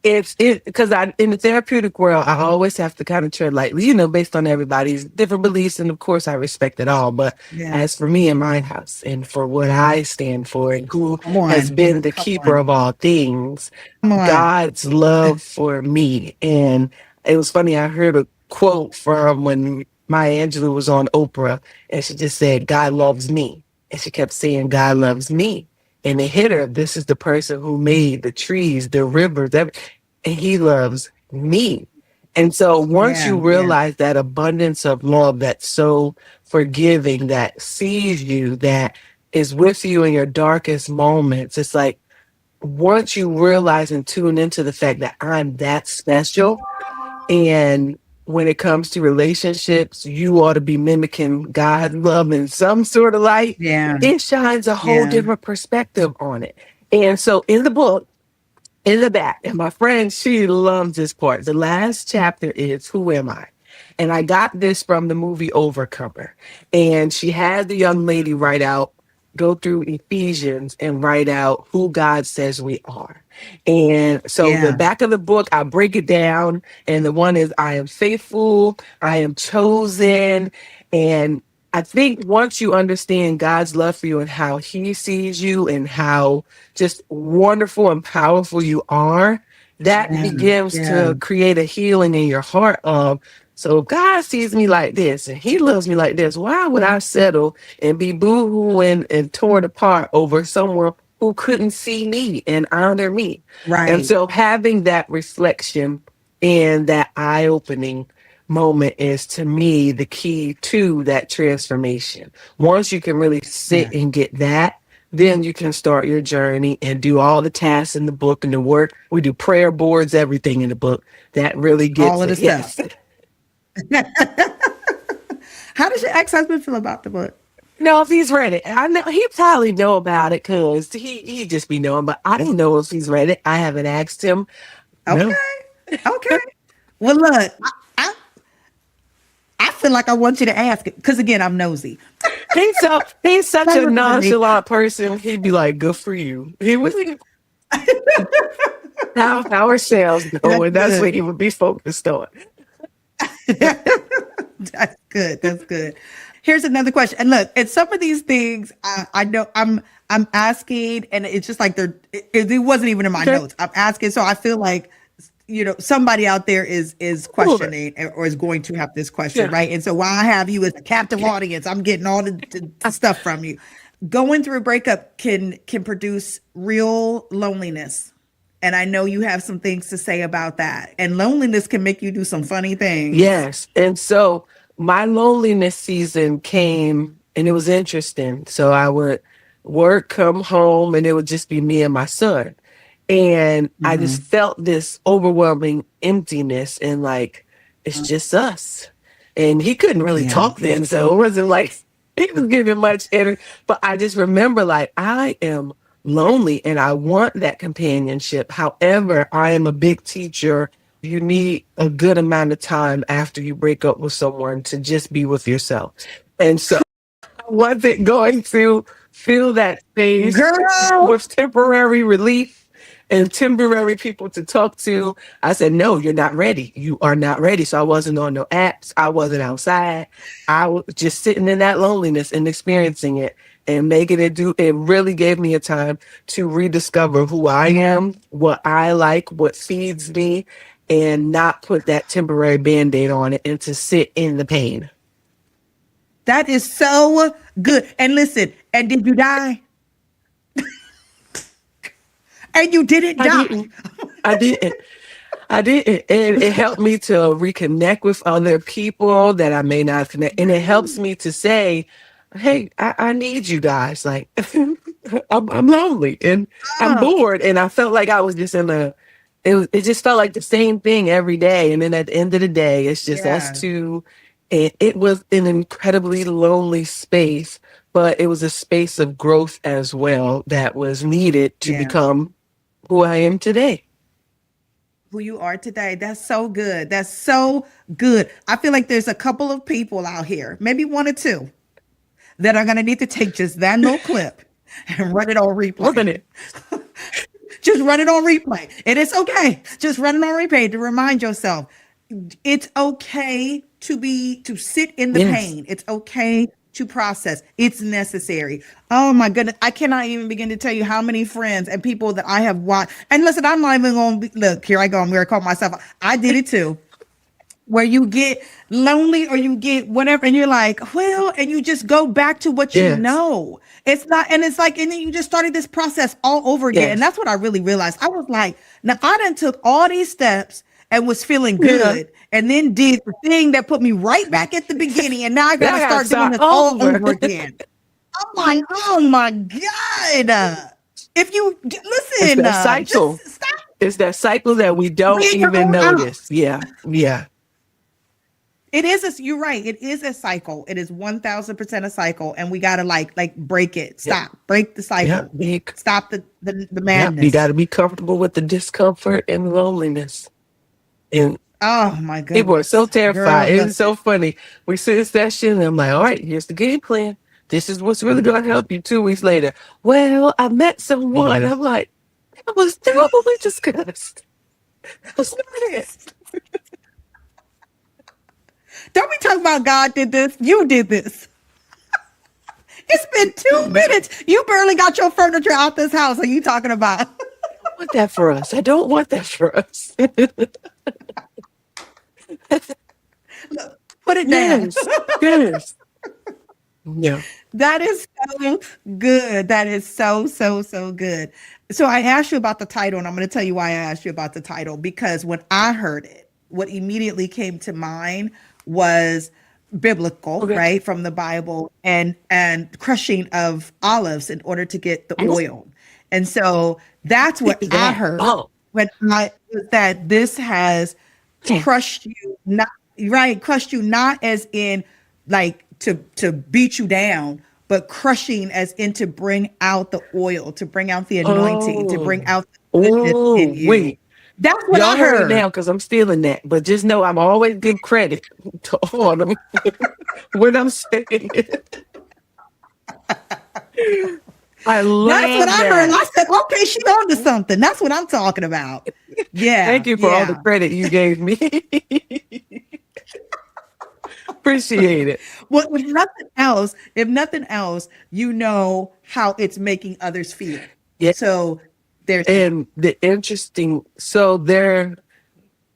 it's it because I in the therapeutic world I always have to kind of tread lightly, based on everybody's different beliefs, and of course I respect it all. But yeah. as for me and my house, and for what I stand for, and who Come has on. been the Come keeper on. of all things, Come on. God's love for me. And it was funny. I heard a quote from when Maya Angelou was on Oprah, and she just said, "God loves me," and she kept saying, "God loves me." And it hit her. This is the person who made the trees, the rivers, and he loves me. And so once you Yeah. Yeah. realize that abundance of love that's so forgiving, that sees you, that is with you in your darkest moments, it's like once you realize and tune into the fact that I'm that special, and when it comes to relationships, you ought to be mimicking God's love in some sort of light, Yeah. it shines a whole Yeah. different perspective on it. And so in the book, in the back. And my friend, she loves this part. The last chapter is Who Am I? And I got this from the movie Overcomer. And she had the young lady go through Ephesians and write out who God says we are. And so the Yeah. back of the book, I break it down. And the one is I am faithful, I am chosen. And I think once you understand God's love for you and how he sees you and how just wonderful and powerful you are, that Yeah. begins Yeah. to create a healing in your heart of, so if God sees me like this and he loves me like this, why would I settle and be boo-hooing and torn apart over someone who couldn't see me and honor me? And Right. so having that reflection and that eye-opening moment is to me the key to that transformation. Once you can really sit Yeah. and get that, then you can start your journey and do all the tasks in the book and the work. We do prayer boards, everything in the book. That really All gets of the it. stuff. Yes. How does your ex-husband feel about the book? No, if he's read it, I know he probably know about it because he just be knowing. But I don't know if he's read it. I haven't asked him. No, Okay. Okay. Well, look, I, I feel like I want you to ask it because again, I'm nosy. he's such a Never mind. nonchalant person. He'd be like, "Good for you." He was how our sales go, That's and that's good. what he would be focused on. That's good. That's good. Here's another question. And look, at some of these things, I know I'm asking, and it's just like it wasn't even in my Okay, notes. I'm asking, so I feel like somebody out there is cool. questioning or is going to have this question, Yeah. right? And so while I have you as a captive audience, I'm getting all the stuff from you. Going through a breakup can produce real loneliness. And I know you have some things to say about that. And loneliness can make you do some funny things. Yes. And so my loneliness season came and it was interesting. So I would work, come home, and it would just be me and my son. And I just Hmm. felt this overwhelming emptiness and like, it's just us. And he couldn't really Yeah. talk then. So it wasn't like he was giving much energy. But I just remember like, I am lonely and I want that companionship. However, I am a big teacher. You need a good amount of time after you break up with someone to just be with yourself. And so wasn't going to fill that space Girl. with temporary relief and temporary people to talk to. I said, no, you're not ready. You are not ready. So I wasn't on no apps. I wasn't outside. I was just sitting in that loneliness and experiencing it and making it do. It really gave me a time to rediscover who I am, what I like, what feeds me, and not put that temporary band aid on it and to sit in the pain. That is so good. And listen, and did you die? And you didn't I die. didn't. I didn't. I didn't. And it helped me to reconnect with other people that I may not connect. And it helps me to say, hey, I need you guys. Like, I'm lonely and I'm Oh, bored. And I felt like I was just it just felt like the same thing every day. And then at the end of the day, it's just us yeah. two. And it was an incredibly lonely space, but it was a space of growth as well that was needed to Yeah. become who I am today. Who you are today. That's so good. That's so good. I feel like there's a couple of people out here, maybe one or two, that are going to need to take just that little clip and run it on replay. Wasn't it? Just run it on replay. And it's okay. Just run it on replay to remind yourself it's okay to sit in the Yes. pain. It's okay to process. It's necessary. Oh my goodness. I cannot even begin to tell you how many friends and people that I have watched. And listen, I'm not even going to look, here I go. I'm going to call myself. I did it too, where you get lonely or you get whatever and you're like, well, and you just go back to what you Yes. know. It's not, and it's like, and then you just started this process all over again. And Yes. that's what I really realized. I was like, now I done took all these steps and was feeling Yeah. good and then did the thing that put me right back at the beginning. And now I got Now to I gotta start doing start this all over. over again. I'm like, oh my God. If you It's listen, that cycle. just stop It's that cycle that we don't being your even own out. notice. Yeah. Yeah. It is a, you're right. It is a cycle. It is 1000% a cycle. And we gotta like break it. Yep. Stop. Break the Yep. cycle. Stop the Yep. You madness. gotta be comfortable with the discomfort and loneliness. And Oh my people are so goodness. Girl, terrified. It's listen. so funny. We sit in session and I'm like, all right, here's the game plan. This is what's really gonna help you 2 weeks later. Well, I met someone. I'm like, that was terribly discussed. That's not it. Don't be talking about God did this. You did this. It's been 2 minutes. You barely got your furniture out this house. Are you talking about? I don't want that for us. I don't want that for us. Look, put it down. Yes. Yes. Yeah. That is so good. That is so good. So I asked you about the title, and I'm going to tell you why I asked you about the title. Because when I heard it, what immediately came to mind was biblical, Okay. right, from the Bible, and crushing of olives in order to get the oil. And so that's what I That. heard Oh. when I that this has Yeah. crushed you, not right, crushed you not as in like to beat you down, but crushing as in to bring out the oil, to bring out the anointing, to bring Oh. out the goodness Oh, in you. wait. That's what I Y'all heard it heard. now because I'm stealing that. But just know I'm always give credit to all them when I'm saying it. I That's what love I heard. I that. said, okay, she on to something. That's what I'm talking about. Yeah, Thank you for all the yeah. credit you gave me. Appreciate it. Well, if nothing else, you know how it's making others feel. Yeah. So there's that. And the interesting, so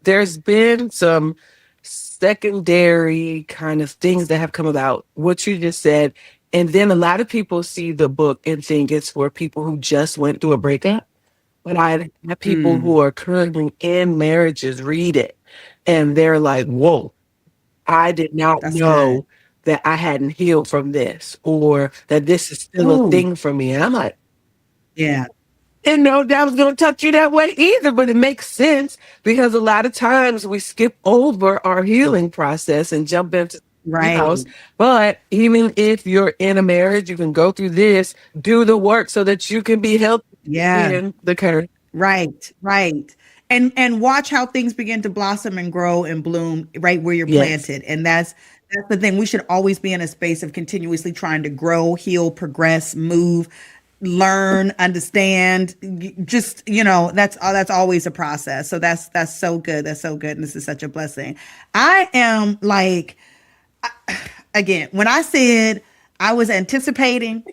there's been some secondary kind of things that have come about. What you just said, and then a lot of people see the book and think it's for people who just went through a breakup. But I have people Mm, who are currently in marriages read it, and they're like, "Whoa, I did not that's good. know that I hadn't healed from this, or that this is still a Ooh, thing for me. And I'm like, yeah, didn't know that was going to touch you that way either, but it makes sense because a lot of times we skip over our healing process and jump into something right. else. But even if you're in a marriage, you can go through this, do the work so that you can be healthy Yeah. in the current. Right, right. And watch how things begin to blossom and grow and bloom right where you're Yes. planted. And that's the thing. We should always be in a space of continuously trying to grow, heal, progress, move, learn, understand. Just, that's always a process. So that's so good. That's so good. And this is such a blessing. I am like, again, when I said I was anticipating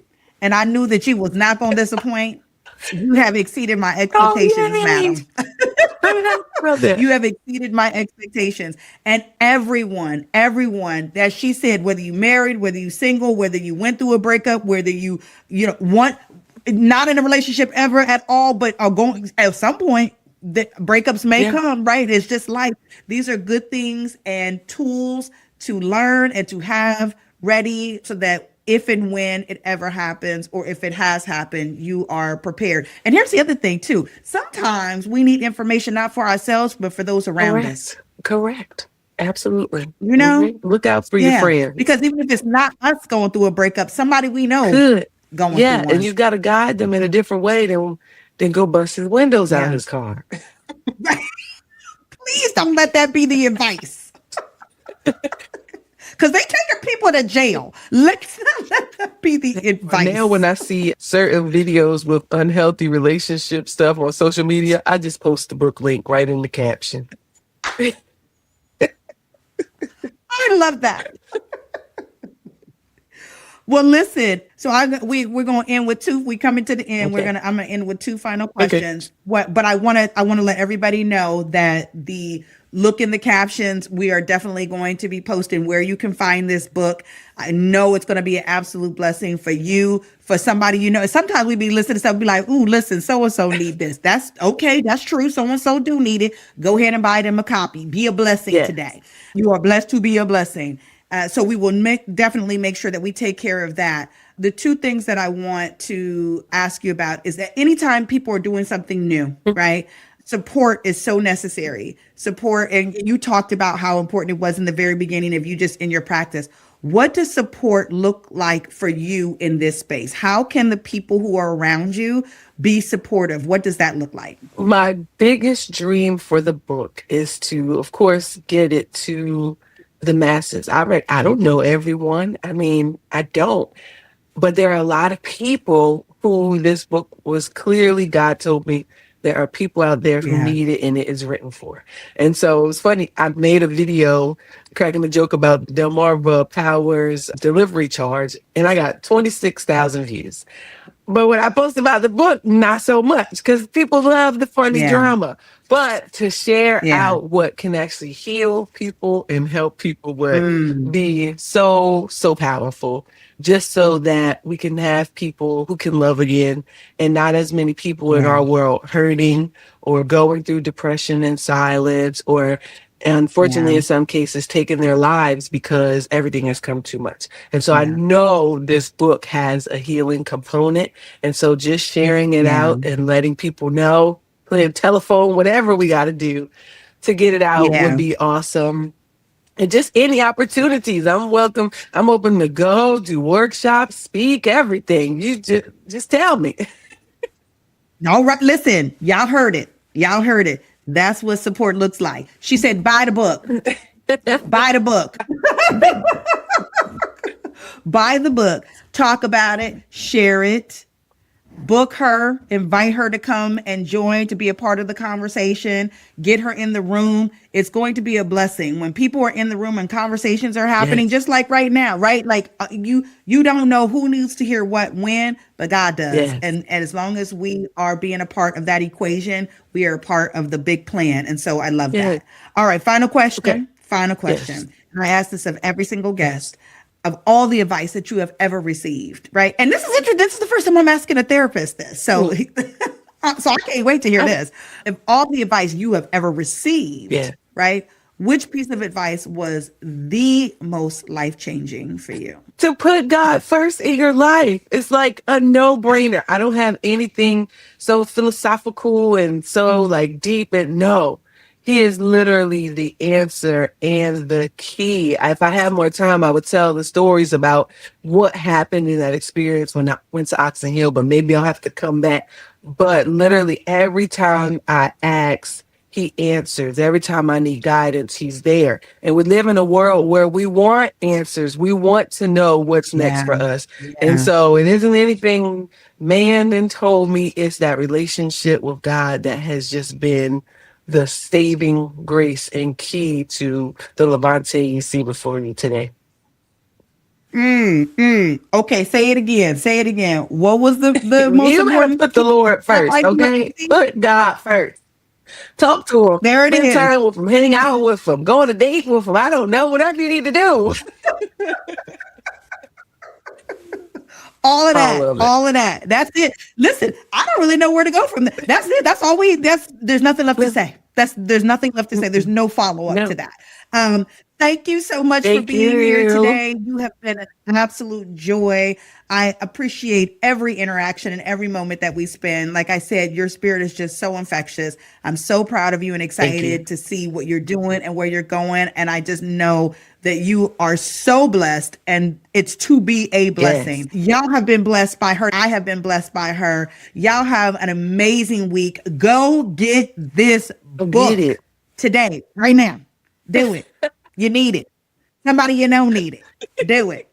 and I knew that you was not going to disappoint, you have exceeded my Oh, expectations, yay. madam. I'm happy about that. You have exceeded my expectations. And everyone that she said, whether you married, whether you single, whether you went through a breakup, whether want not in a relationship ever at all, but are going at some point, the breakups may Yeah. come, right? It's just life. These are good things and tools to learn and to have ready so that if and when it ever happens or if it has happened, you are prepared. And here's the other thing too. Sometimes we need information not for ourselves, but for those around us. Correct. Correct. Absolutely. You know? Look out for your Yeah. friends. Because even if it's not us going through a breakup, somebody we know Could. going through Yeah. And one. you got to guide them in a different way than go bust his windows out of Yeah. his car. Please don't let that be the advice. Because they taking people to jail. Let's not let that be the advice. Now, when I see certain videos with unhealthy relationship stuff on social media, I just post the book link right in the caption. I love that. Well, listen. So we're gonna end with two. We coming to the end. Okay. I'm gonna end with two final Okay. questions. But I wanna let everybody know that the look in the captions, we are definitely going to be posting where you can find this book. I know it's gonna be an absolute blessing for you, for somebody you know. Sometimes we be listening to stuff, be like, "Ooh, listen, so and so need this." That's okay. That's true. So and so do need it. Go ahead and buy them a copy. Be a blessing Yes. today. You are blessed to be a blessing. So we will definitely make sure that we take care of that. The two things that I want to ask you about is that anytime people are doing something new, right? Support is so necessary. Support, and you talked about how important it was in the very beginning of you just in your practice. What does support look like for you in this space? How can the people who are around you be supportive? What does that look like? My biggest dream for the book is to, of course, get it to the masses. I don't know everyone. I mean, I don't. But there are a lot of people who this book was clearly, God told me, there are people out there who Yeah. need it and it is written for. And so it was funny. I made a video cracking a joke about Delmarva Power's delivery charge, and I got 26,000 views. But when I post about the book, not so much because people love the funny Yeah. drama. But to share Yeah. out what can actually heal people and help people would Mm. be so, so powerful. Just so that we can have people who can love again and not as many people in Yeah. our world hurting or going through depression and silence or unfortunately Yeah. in some cases taking their lives because everything has come too much. And so I Yeah. know this book has a healing component. And so just sharing it Yeah. out and letting people know, playing telephone, whatever we got to do to get it out Yeah. would be awesome. And just any opportunities, I'm welcome. I'm open to go, do workshops, speak, everything. You just tell me. All right, listen, y'all heard it. Y'all heard it. That's what support looks like. She said, buy the book. Buy the book. Buy the book. Talk about it. Share it. Book her. Invite her to come and join to be a part of the conversation. Get her in the room. It's going to be a blessing when people are in the room and conversations are happening, Yes. just like right now, right? Like you don't know who needs to hear what when, but God does. Yes. And as long as we are being a part of that equation, we are a part of the big plan. And so I love Yeah. that. All right, final question. Okay. Final question. And I ask this of every single guest. Of all the advice that you have ever received, right? And this is interesting. This is the first time I'm asking a therapist this. So, so I can't wait to hear this. Of all the advice you have ever received, Yeah. right? which piece of advice was the most life-changing for you? To put God first in your life. It's like a no-brainer. I don't have anything so philosophical and so like deep, and no. He is literally the answer and the key. If I had more time, I would tell the stories about what happened in that experience when I went to Oxon Hill, but maybe I'll have to come back. But literally every time I ask, he answers. Every time I need guidance, he's there. And we live in a world where we want answers. We want to know what's next Yeah. for us. And Yeah. so it isn't anything man then told me. It's that relationship with God that has just been the saving grace and key to the LaVante you see before you today. Okay, say it again. Say it again. What was the most You gotta important put the Lord that first, life okay? legacy? Put God first. Talk to him. There it Spend is. time with him. Hang out with him. Go on a date with him. I don't know. Whatever you need to do. All of All that. of it. All of that. That's it. Listen, I don't really know where to go from there. That's it. That's all there's nothing left to say. There's nothing left to say. There's no follow-up to No. that. Thank you so much for Thank being here you. today. You have been an absolute joy. I appreciate every interaction and every moment that we spend. Like I said, your spirit is just so infectious. I'm so proud of you and Thank you. excited to see what you're doing and where you're going. And I just know that you are so blessed, and it's to be a Yes. blessing. Y'all have been blessed by her. I have been blessed by her. Y'all have an amazing week. Go get this Go get it. book today, right now. Do it. You need it. Somebody you know need it. Do it.